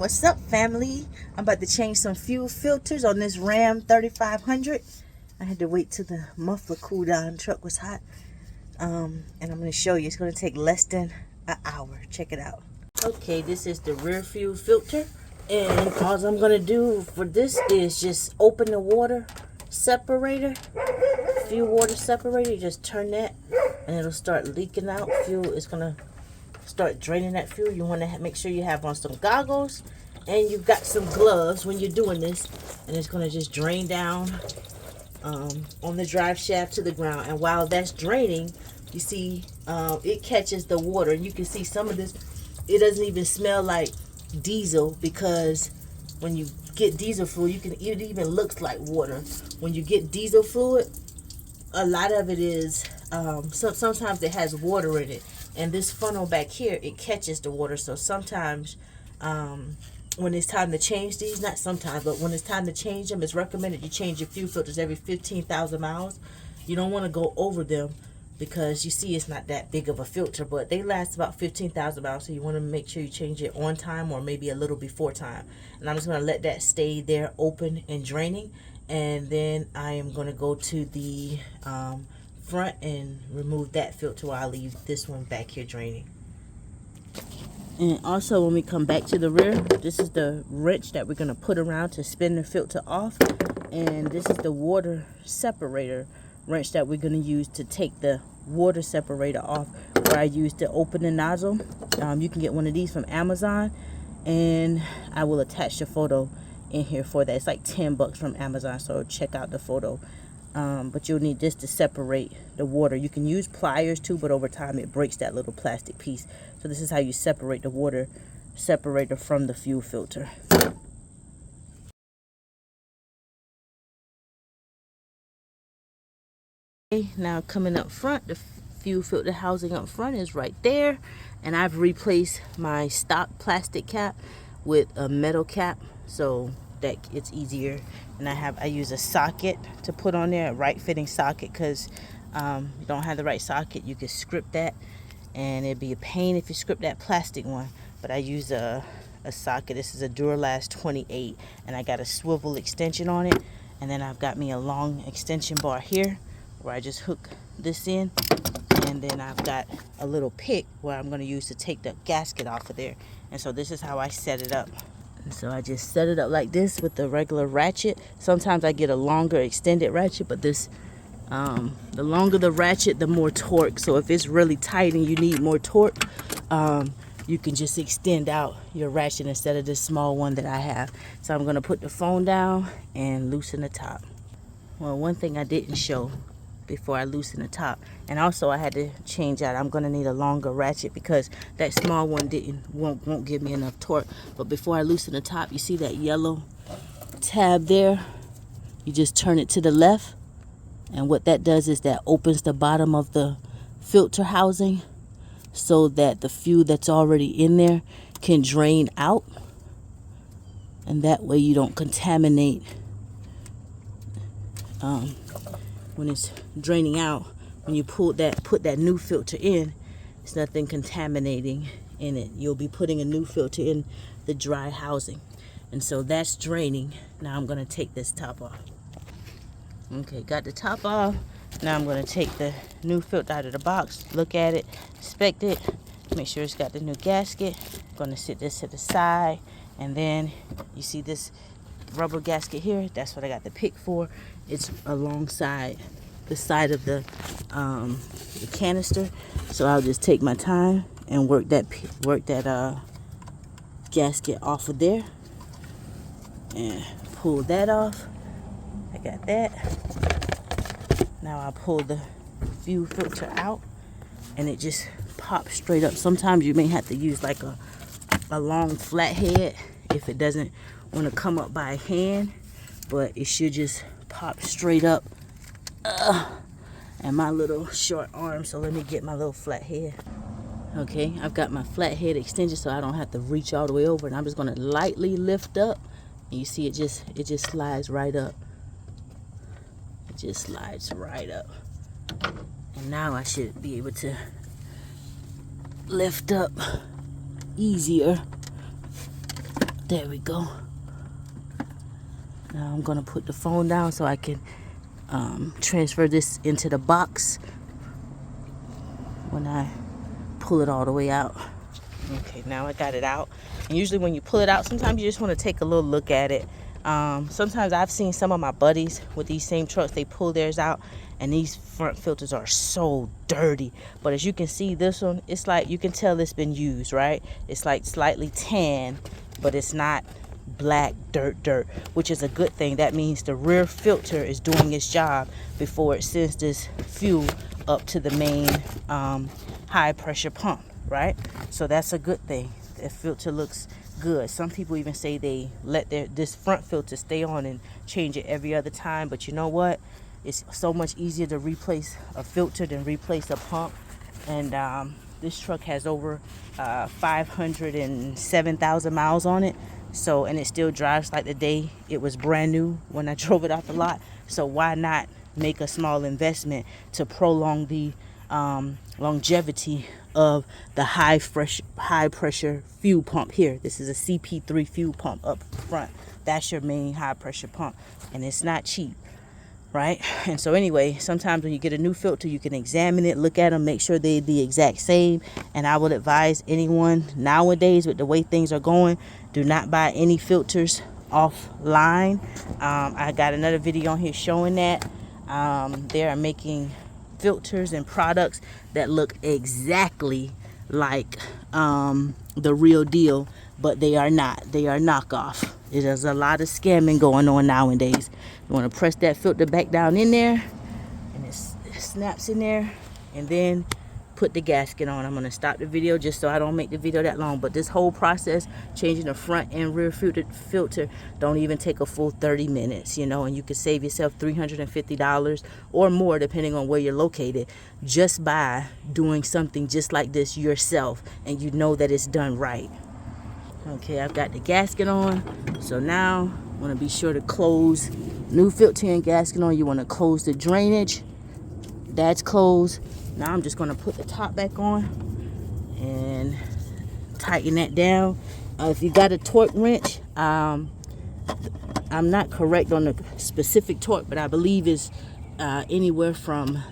What's up, family? I'm about to change some fuel filters on this Ram 3500. I had to wait till the muffler cooled down. The truck was hot. And I'm going to show you. It's going to take less than an hour. Check it out. Okay, this is the rear fuel filter. And all I'm going to do for this is just open the water separator. Fuel water separator. You just turn that and it'll start leaking out. Fuel is going to start draining that fuel. You want to make sure you have on some goggles and you've got some gloves when you're doing this, and it's going to just drain down on the drive shaft to the ground. And while that's draining, you see it catches the water, and you can see some of this, it doesn't even smell like diesel, because when you get diesel fluid, it even looks like water. When you get diesel fluid, a lot of it is sometimes it has water in it, and this funnel back here, it catches the water. So sometimes when it's time to change these, not sometimes, but when it's time to change them, it's recommended you change your fuel filters every 15,000 miles. You don't want to go over them, because you see it's not that big of a filter, but they last about 15,000 miles, so you want to make sure you change it on time or maybe a little before time. And I'm just going to let that stay there open and draining, and then I am going to go to the front and remove that filter while I leave this one back here draining. And also, when we come back to the rear, this is the wrench that we're going to put around to spin the filter off, and this is the water separator wrench that we're going to use to take the water separator off, where I use to open the nozzle. You can get one of these from Amazon, and I will attach the photo in here for that. It's like $10 from Amazon, so check out the photo. But you'll need this to separate the water. You can use pliers too, but over time it breaks that little plastic piece. So this is how you separate the water separator from the fuel filter. Okay, now coming up front, the fuel filter housing up front is right there, and I've replaced my stock plastic cap with a metal cap, so that it's easier. And I use a socket to put on there, a right fitting socket, because you don't have the right socket, you can script that, and it'd be a pain if you script that plastic one. But I use a socket. This is a Duralast 28, and I got a swivel extension on it, and then I've got me a long extension bar here where I just hook this in, and then I've got a little pick where I'm going to use to take the gasket off of there. And so this is how I set it up. And so I just set it up like this with the regular ratchet. Sometimes I get a longer extended ratchet, but this the longer the ratchet, the more torque. So if it's really tight and you need more torque, you can just extend out your ratchet instead of this small one that I have. So I'm going to put the phone down and loosen the top. Well, one thing I didn't show before I loosen the top, and also I had to change out, I'm going to need a longer ratchet because that small one won't give me enough torque. But before I loosen the top, you see that yellow tab there? You just turn it to the left, and what that does is that opens the bottom of the filter housing so that the fuel that's already in there can drain out, and that way you don't contaminate when it's draining out. When you put that new filter in, it's nothing contaminating in it. You'll be putting a new filter in the dry housing, and so that's draining. Now I'm going to take this top off. Okay, got the top off. Now I'm going to take the new filter out of the box, look at it, inspect it, make sure it's got the new gasket. I'm going to sit this to the side, and then you see this rubber gasket here, that's what I got the pick for. It's alongside the side of the canister, so I'll just take my time and work that gasket off of there and pull that off. I got that. Now I'll pull the fuel filter out, and it just pops straight up. Sometimes you may have to use like a long flat head if it doesn't want to come up by hand, but it should just pop straight up. And my little short arm, so let me get my little flat head. Okay, I've got my flat head extension so I don't have to reach all the way over, and I'm just going to lightly lift up, and you see it just slides right up. It just slides right up, and now I should be able to lift up easier There we go. Now I'm gonna put the phone down so I can transfer this into the box when I pull it all the way out. Okay, now I got it out. And usually when you pull it out, sometimes you just want to take a little look at it. Sometimes I've seen some of my buddies with these same trucks, they pull theirs out and these front filters are so dirty. But as you can see, this one, it's like you can tell it's been used, right? It's like slightly tan, but it's not black dirt, which is a good thing. That means the rear filter is doing its job before it sends this fuel up to the main high pressure pump, right? So that's a good thing. The filter looks good. Some people even say they let this front filter stay on and change it every other time, but you know what, it's so much easier to replace a filter than replace a pump. And this truck has over 507,000 miles on it, so, and it still drives like the day it was brand new when I drove it off the lot. So why not make a small investment to prolong the longevity of the high pressure fuel pump here. This is a CP3 fuel pump up front. That's your main high pressure pump, and it's not cheap, right? And so anyway, sometimes when you get a new filter, you can examine it, look at them, make sure they're the exact same. And I would advise anyone nowadays, with the way things are going, do not buy any filters offline. I got another video on here showing that they are making filters and products that look exactly like the real deal, but they are not. They are knockoff. There's a lot of scamming going on nowadays. You want to press that filter back down in there, and it snaps in there, and then put the gasket on. I'm going to stop the video just so I don't make the video that long, but this whole process, changing the front and rear filter, don't even take a full 30 minutes, you know, and you can save yourself $350 or more depending on where you're located just by doing something just like this yourself, and you know that it's done right. Okay, I've got the gasket on, so now I want to be sure to close new filter and gasket on. You want to close the drainage. That's closed. Now I'm just going to put the top back on and tighten that down. If you got a torque wrench, I'm not correct on the specific torque, but I believe it's anywhere from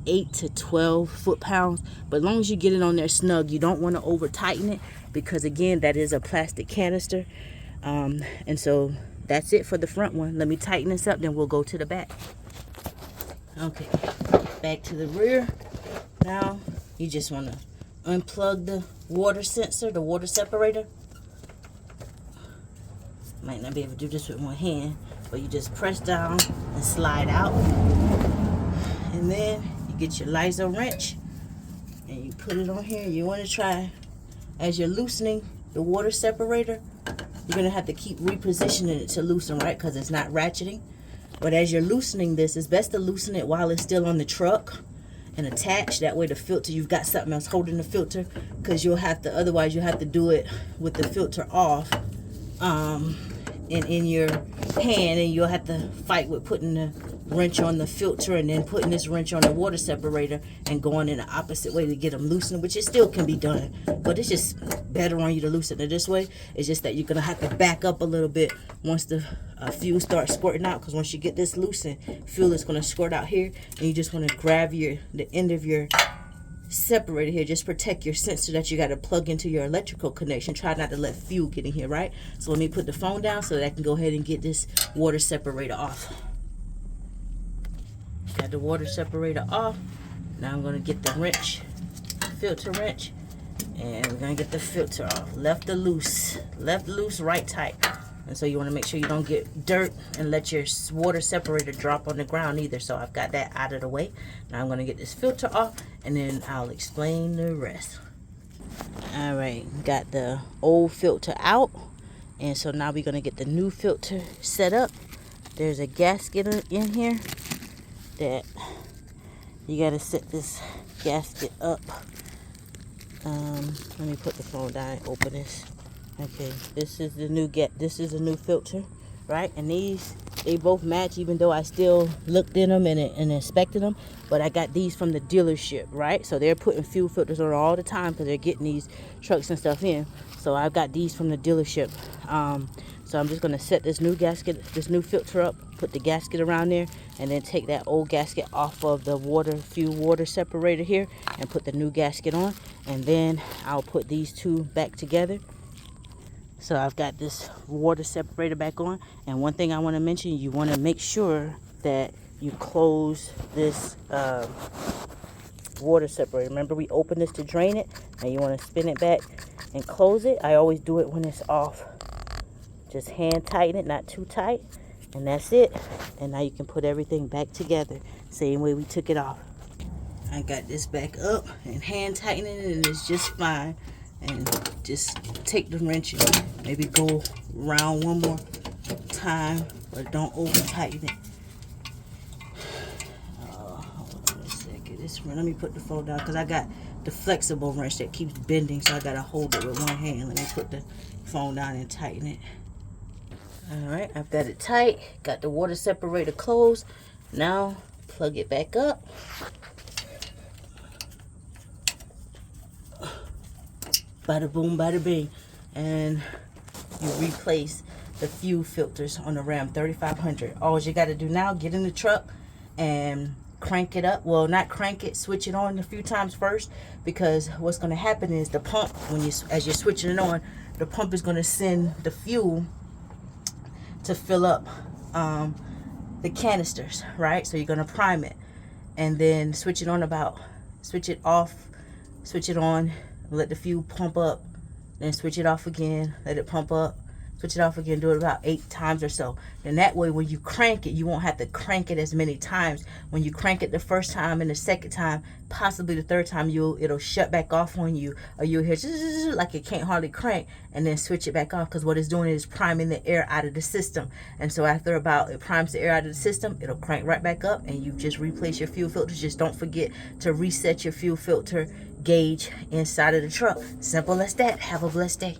8 to 12 foot-pounds. But as long as you get it on there snug, you don't want to over tighten it, because again, that is a plastic canister. And so that's it for the front one. Let me tighten this up, then we'll go to the back. Okay, back to the rear. Now you just want to unplug the water sensor, the water separator. Might not be able to do this with one hand, but you just press down and slide out, and then you get your Lysol wrench and you put it on here. You want to try, as you're loosening the water separator, you're gonna have to keep repositioning it to loosen, right? Because it's not ratcheting. But as you're loosening this, it's best to loosen it while it's still on the truck and attached. That way the filter, you've got something else holding the filter, because you'll have to, otherwise you'll have to do it with the filter off in your hand, and you'll have to fight with putting the wrench on the filter and then putting this wrench on the water separator and going in the opposite way to get them loosened, which it still can be done, but it's just better on you to loosen it this way. It's just that you're gonna have to back up a little bit once the fuel starts squirting out, because once you get this loosened, fuel is going to squirt out here, and you just want to grab the end of your separator here. Just protect your sensor that you got to plug into your electrical connection. Try not to let fuel get in here, right? So let me put the phone down so that I can go ahead and get this water separator off. Got the water separator off. Now I'm going to get the wrench, filter wrench, and we're going to get the filter off. Left loose, right tight. And so you want to make sure you don't get dirt and let your water separator drop on the ground either. So I've got that out of the way. Now I'm going to get this filter off, and then I'll explain the rest. All right, got the old filter out, and so now we're going to get the new filter set up. There's a gasket in here that you got to set this gasket up. Let me put the phone down and open this. Okay, this is the new this is a new filter, right? And these, they both match, even though I still looked in them and inspected them. But I got these from the dealership, right? So they're putting fuel filters on all the time because they're getting these trucks and stuff in. So I got these from the dealership. So I'm just gonna set this new gasket, this new filter up, put the gasket around there, and then take that old gasket off of the fuel water separator here and put the new gasket on. And then I'll put these two back together. So I've got this water separator back on. And one thing I want to mention, you want to make sure that you close this water separator. Remember, we opened this to drain it. Now you want to spin it back and close it. I always do it when it's off. Just hand tighten it, not too tight, and that's it. And now you can put everything back together same way we took it off. I got this back up and hand tightening it, and it's just fine. And just take the wrench and maybe go around one more time, but don't over tighten it. Hold on a second. Let me put the phone down because I got the flexible wrench that keeps bending, so I gotta hold it with one hand. Let me put the phone down and tighten it. Alright, I've got it tight, got the water separator closed. Now plug it back up. Bada boom, bada bing. And you replace the fuel filters on the Ram 3500. All you got to do now, get in the truck and crank it up. Well, not crank it, switch it on a few times first, because what's going to happen is the pump, as you're switching it on, the pump is going to send the fuel to fill up the canisters, right? So you're going to prime it and then switch it on, switch it off, switch it on, let the fuel pump up, then switch it off again, let it pump up, switch it off again, do it about 8 times or so. And that way when you crank it, you won't have to crank it as many times. When you crank it the first time and the second time, possibly the third time, it'll shut back off on you, or you'll hear like it can't hardly crank, and then switch it back off, because what it's doing is priming the air out of the system. And so after it primes the air out of the system, it'll crank right back up, and you just replace your fuel filters. Just don't forget to reset your fuel filter gauge inside of the truck. Simple as that. Have a blessed day.